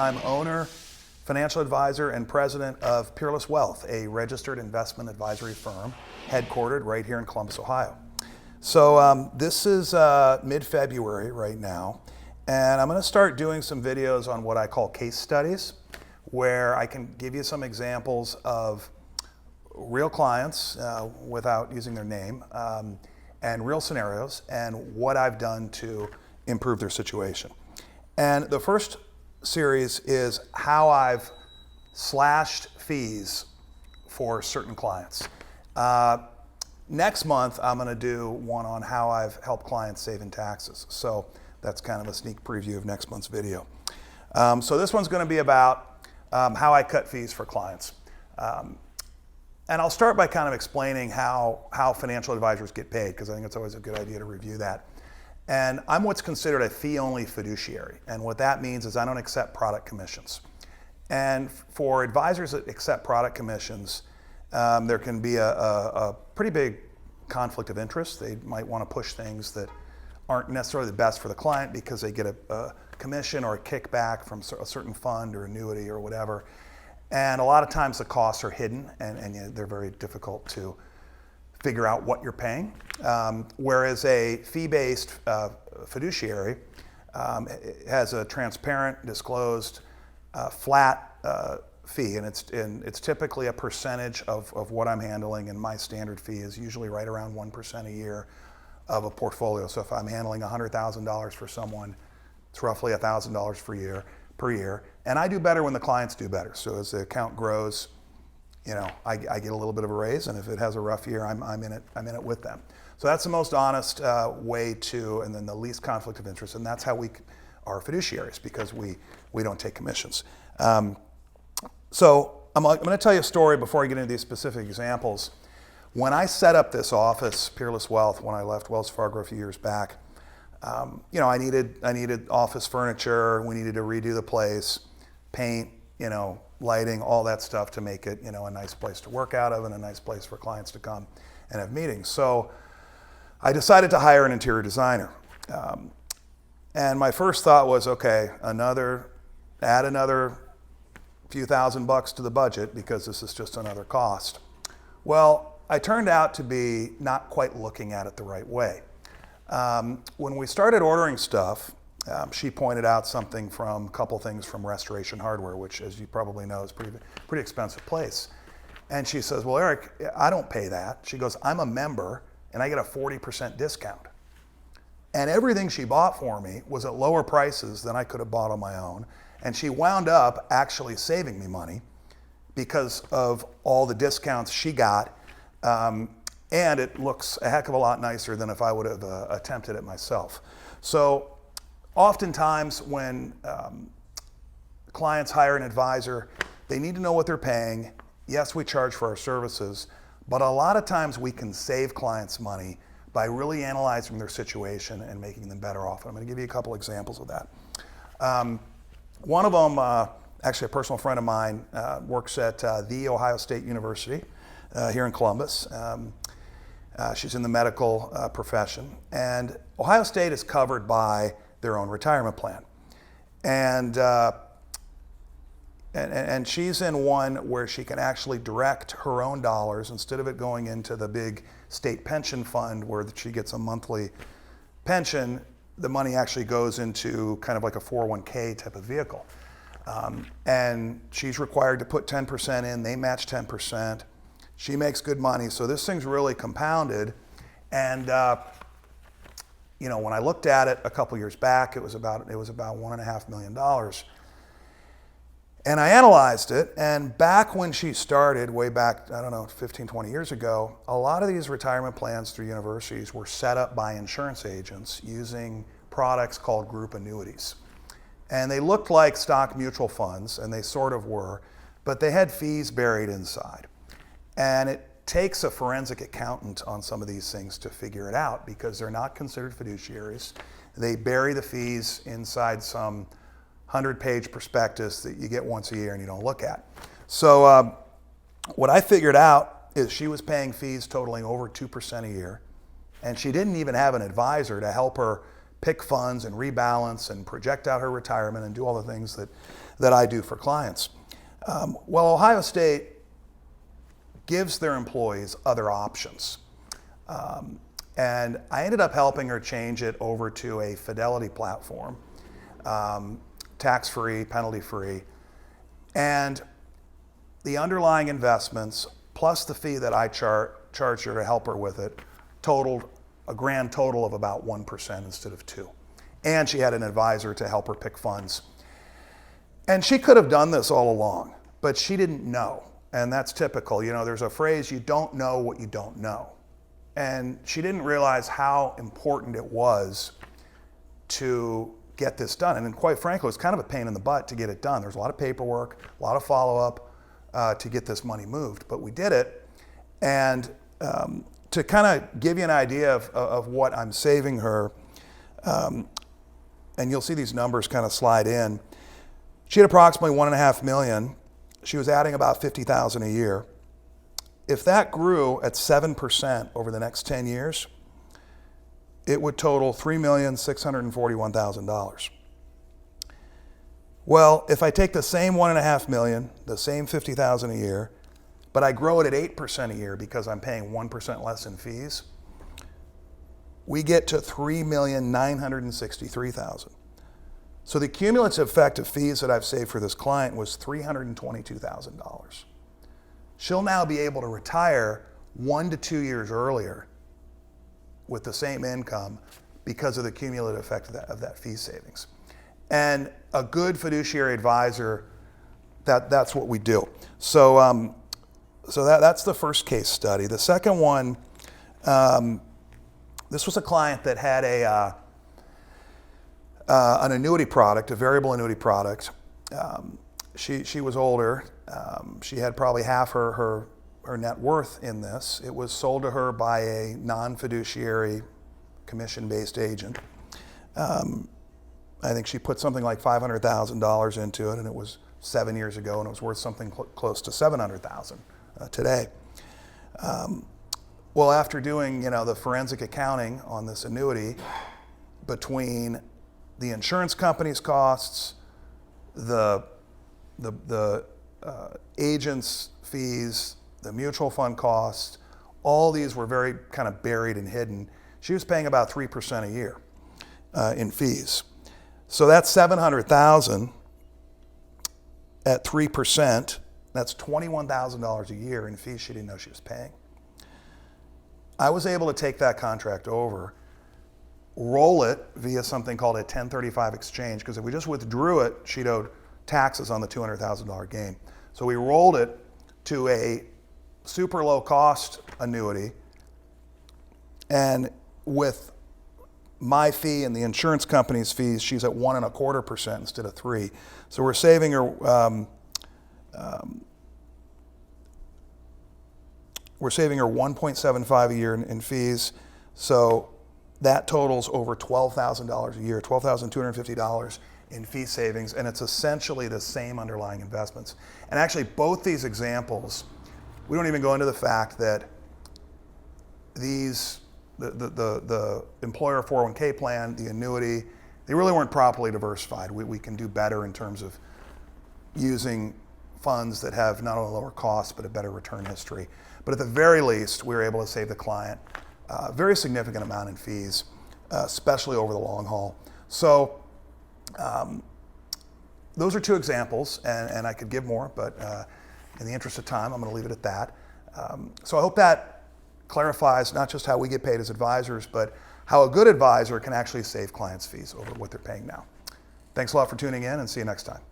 I'm owner, financial advisor, and president of Peerless Wealth, a registered investment advisory firm headquartered right here in Columbus, Ohio. So this is mid-February right now, and I'm going to start doing some videos on what I call case studies, where I can give you some examples of real clients without using their name, and real scenarios, and what I've done to improve their situation. And the first series is how I've slashed fees for certain clients. Next month, I'm going to do one on how I've helped clients save in taxes. So that's kind of a sneak preview of next month's video. So this one's going to be about how I cut fees for clients. And I'll start by kind of explaining how financial advisors get paid, because I think it's always a good idea to review that. And I'm what's considered a fee-only fiduciary. And what that means is I don't accept product commissions. And for advisors that accept product commissions, there can be a pretty big conflict of interest. They might want to push things that aren't necessarily the best for the client because they get a commission or a kickback from a certain fund or annuity or whatever. And a lot of times the costs are hidden and they're very difficult to figure out what you're paying. Whereas a fee-based fiduciary has a transparent, disclosed, flat fee, and it's typically a percentage of what I'm handling, and my standard fee is usually right around 1% a year of a portfolio. So if I'm handling $100,000 for someone, it's roughly $1,000 per year, and I do better when the clients do better. So as the account grows, I get a little bit of a raise, and if it has a rough year, I'm in it with them. So that's the most honest way to, and then the least conflict of interest, and that's how we are fiduciaries, because we don't take commissions. So I'm going to tell you a story before I get into these specific examples. When I set up this office, Peerless Wealth, when I left Wells Fargo a few years back, I needed office furniture. We needed to redo the place, paint, lighting, all that stuff to make it, a nice place to work out of and a nice place for clients to come and have meetings. So I decided to hire an interior designer. And my first thought was, okay, add another few $1,000 to the budget, because this is just another cost. Well, I turned out to be not quite looking at it the right way. When we started ordering stuff, she pointed out a couple things from Restoration Hardware, which, as you probably know, is pretty expensive place. And she says, well, Eric, I don't pay that. She goes, I'm a member and I get a 40% discount. And everything she bought for me was at lower prices than I could have bought on my own. And she wound up actually saving me money because of all the discounts she got. And it looks a heck of a lot nicer than if I would have attempted it myself. So oftentimes when clients hire an advisor, they need to know what they're paying. Yes, we charge for our services, but a lot of times we can save clients money by really analyzing their situation and making them better off. I'm going to give you a couple examples of that. One of them, actually a personal friend of mine, works at The Ohio State University here in Columbus. She's in the medical profession, and Ohio State is covered by their own retirement plan. And she's in one where she can actually direct her own dollars, instead of it going into the big state pension fund where she gets a monthly pension. The money actually goes into kind of like a 401k type of vehicle. And she's required to put 10% in, they match 10%. She makes good money, so this thing's really compounded. And when I looked at it a couple years back, it was about $1.5 million. And I analyzed it, and back when she started, way back, 15, 20 years ago, a lot of these retirement plans through universities were set up by insurance agents using products called group annuities. And they looked like stock mutual funds, and they sort of were, but they had fees buried inside. And it takes a forensic accountant on some of these things to figure it out, because they're not considered fiduciaries. They bury the fees inside some 100-page prospectus that you get once a year and you don't look at. So what I figured out is she was paying fees totaling over 2% a year, and she didn't even have an advisor to help her pick funds and rebalance and project out her retirement and do all the things that I do for clients. Well, Ohio State gives their employees other options. And I ended up helping her change it over to a Fidelity platform, tax-free, penalty-free. And the underlying investments, plus the fee that I charged her to help her with it, totaled a grand total of about 1% instead of 2%. And she had an advisor to help her pick funds. And she could have done this all along, but she didn't know. And that's typical. You know, there's a phrase, you don't know what you don't know. And she didn't realize how important it was to get this done. And quite frankly, it was kind of a pain in the butt to get it done. There's a lot of paperwork, a lot of follow-up to get this money moved, but we did it. And to kind of give you an idea of what I'm saving her, and you'll see these numbers kind of slide in. She had approximately $1.5 million. She was adding about $50,000 a year. If that grew at 7% over the next 10 years, it would total $3,641,000. Well, if I take the same $1.5 million, the same $50,000 a year, but I grow it at 8% a year because I'm paying 1% less in fees, we get to $3,963,000. So the cumulative effect of fees that I've saved for this client was $322,000. She'll now be able to retire 1 to 2 years earlier with the same income because of the cumulative effect of that fee savings. And a good fiduciary advisor, that's what we do. So, that's the first case study. The second one, this was a client that had an annuity product, a variable annuity product. She was older. She had probably half her net worth in this. It was sold to her by a non-fiduciary commission-based agent. I think she put something like $500,000 into it, and it was 7 years ago, and it was worth something close to $700,000 today. Well, after doing the forensic accounting on this annuity, between the insurance company's costs, the agent's fees, the mutual fund costs, all these were very kind of buried and hidden. She was paying about 3% a year in fees. So that's $700,000 at 3%. That's $21,000 a year in fees she didn't know she was paying. I was able to take that contract over, roll it via something called a 1035 exchange, because if we just withdrew it, she'd owed taxes on the $200,000 gain. So we rolled it to a super low cost annuity, and with my fee and the insurance company's fees, she's at 1.25% instead of 3%. So we're saving her $1.75 a year in fees. So that totals over $12,000 a year, $12,250 in fee savings, and it's essentially the same underlying investments. And actually, both these examples, we don't even go into the fact that these, the employer 401k plan, the annuity, they really weren't properly diversified. We can do better in terms of using funds that have not only lower costs, but a better return history. But at the very least, we were able to save the client a very significant amount in fees, especially over the long haul. So those are two examples, and I could give more, but in the interest of time, I'm going to leave it at that. So I hope that clarifies not just how we get paid as advisors, but how a good advisor can actually save clients' fees over what they're paying now. Thanks a lot for tuning in, and see you next time.